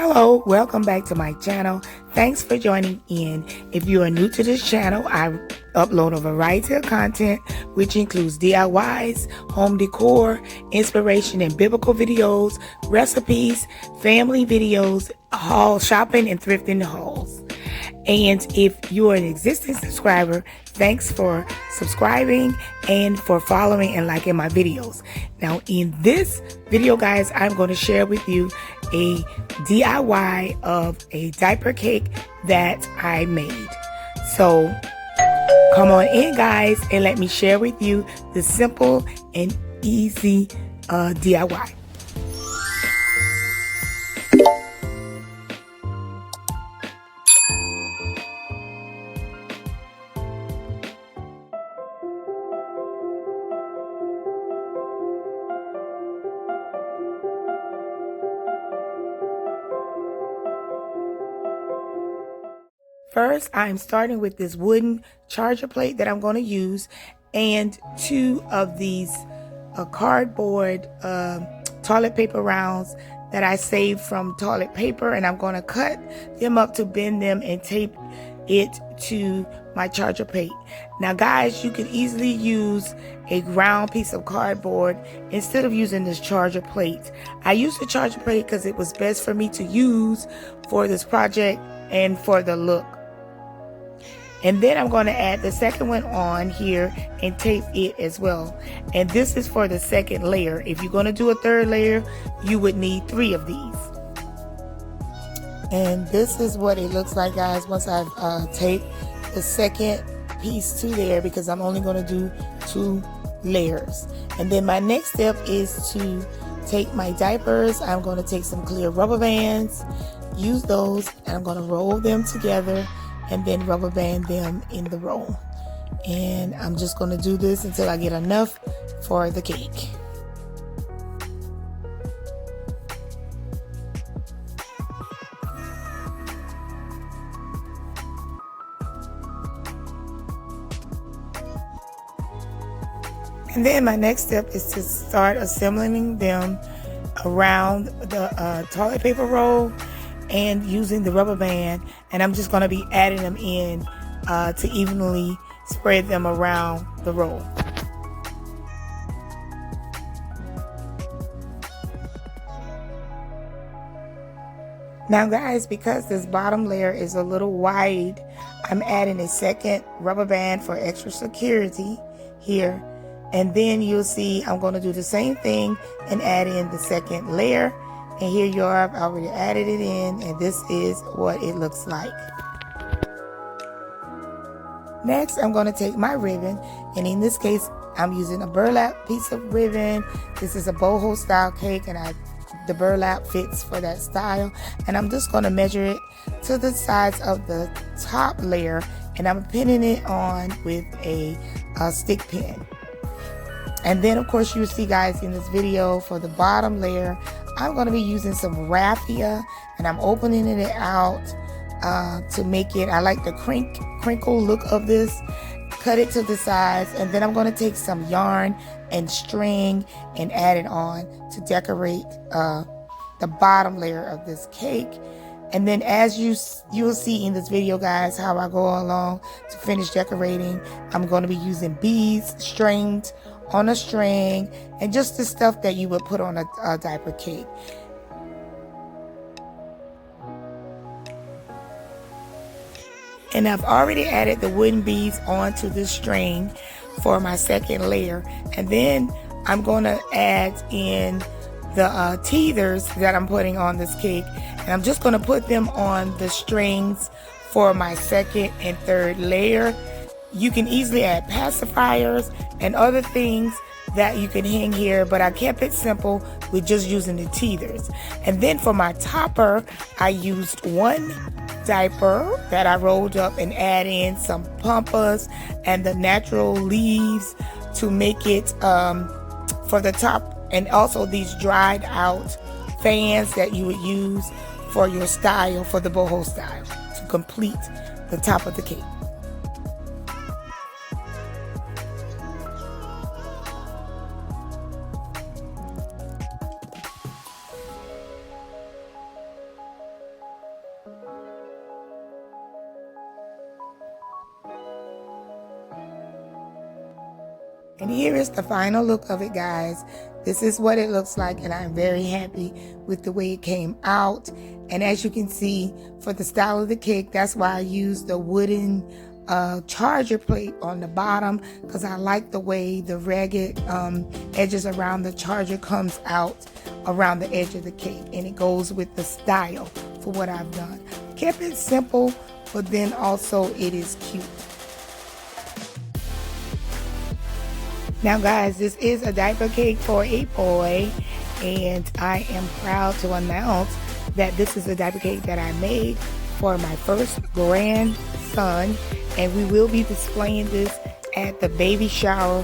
Hello, welcome back to my channel. Thanks for joining in. If you are new to this channel, I upload a variety of content which includes DIYs, home decor, inspiration and biblical videos, recipes, family videos, haul shopping and thrifting hauls. And if you are an existing subscriber, thanks for subscribing and for following and liking my videos. Now in this video, guys, I'm going to share with you a DIY of a diaper cake that I made. So come on in, guys, and let me share with you the simple and easy DIY. First, I'm starting with this wooden charger plate that I'm going to use and two of these cardboard toilet paper rounds that I saved from toilet paper, and I'm going to cut them up to bend them and tape it to my charger plate. Now guys, you can easily use a round piece of cardboard instead of using this charger plate. I used the charger plate because it was best for me to use for this project and for the look. And then I'm going to add the second one on here and tape it as well. And this is for the second layer. If you're going to do a third layer, you would need 3 of these. And this is what it looks like, guys, once I've taped the second piece to there, because I'm only going to do 2 layers. And then my next step is to take my diapers. I'm going to take some clear rubber bands, use those, and I'm going to roll them together and then rubber band them in the roll. And I'm just going to do this until I get enough for the cake. And then my next step is to start assembling them around the toilet paper roll and using the rubber band, and I'm just going to be adding them in to evenly spread them around the roll. Now guys, because this bottom layer is a little wide, I'm adding a second rubber band for extra security here, and then you'll see I'm going to do the same thing and add in the second layer. And here you are, I've already added it in, and this is what it looks like. Next, I'm going to take my ribbon, and in this case, I'm using a burlap piece of ribbon. This is a boho style cake, and the burlap fits for that style. And I'm just going to measure it to the size of the top layer, and I'm pinning it on with a stick pin. And then, of course, you see, guys, in this video for the bottom layer, I'm going to be using some raffia, and I'm opening it out to make it, I like the crinkle look of this. Cut it to the sides, and then I'm going to take some yarn and string and add it on to decorate the bottom layer of this cake. And then as you'll see in this video, guys, how I go along to finish decorating, I'm going to be using beads stringed on a string and just the stuff that you would put on a diaper cake. And I've already added the wooden beads onto the string for my second layer. And then I'm going to add in the teethers that I'm putting on this cake. And I'm just going to put them on the strings for my second and third layer. You can easily add pacifiers and other things that you can hang here, but I kept it simple with just using the teethers. And then for my topper, I used 1 diaper that I rolled up and add in some pampas and the natural leaves to make it for the top, and also these dried out fans that you would use for your style, for the boho style, to complete the top of the cake. And here is the final look of it, guys. This is what it looks like, and I'm very happy with the way it came out. And as you can see, for the style of the cake, that's why I used the wooden charger plate on the bottom, because I like the way the ragged edges around the charger comes out around the edge of the cake, and it goes with the style for what I've done. Kept it simple, but then also it is cute. Now guys, this is a diaper cake for a boy, and I am proud to announce that this is a diaper cake that I made for my first grandson, and we will be displaying this at the baby shower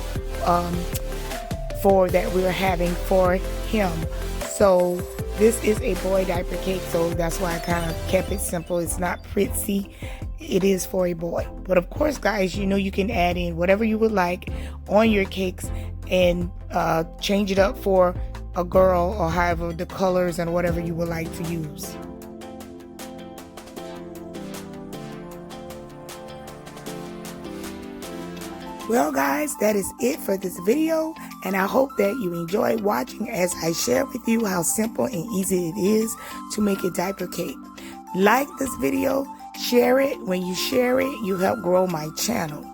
that we're having for him. So this is a boy diaper cake, so that's why I kind of kept it simple. It's not pretty. It is for a boy. But of course, guys, you know you can add in whatever you would like on your cakes and change it up for a girl, or however the colors and whatever you would like to use. Well guys, that is it for this video, and I hope that you enjoyed watching as I share with you how simple and easy it is to make a diaper cake. Like this video, share it. When you share it, you help grow my channel.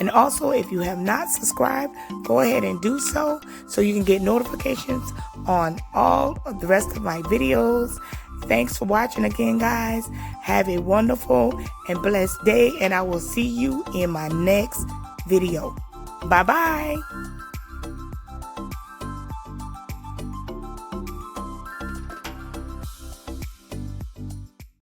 And also, if you have not subscribed, go ahead and do so you can get notifications on all of the rest of my videos. Thanks for watching again, guys. Have a wonderful and blessed day, and I will see you in my next video. Bye-bye.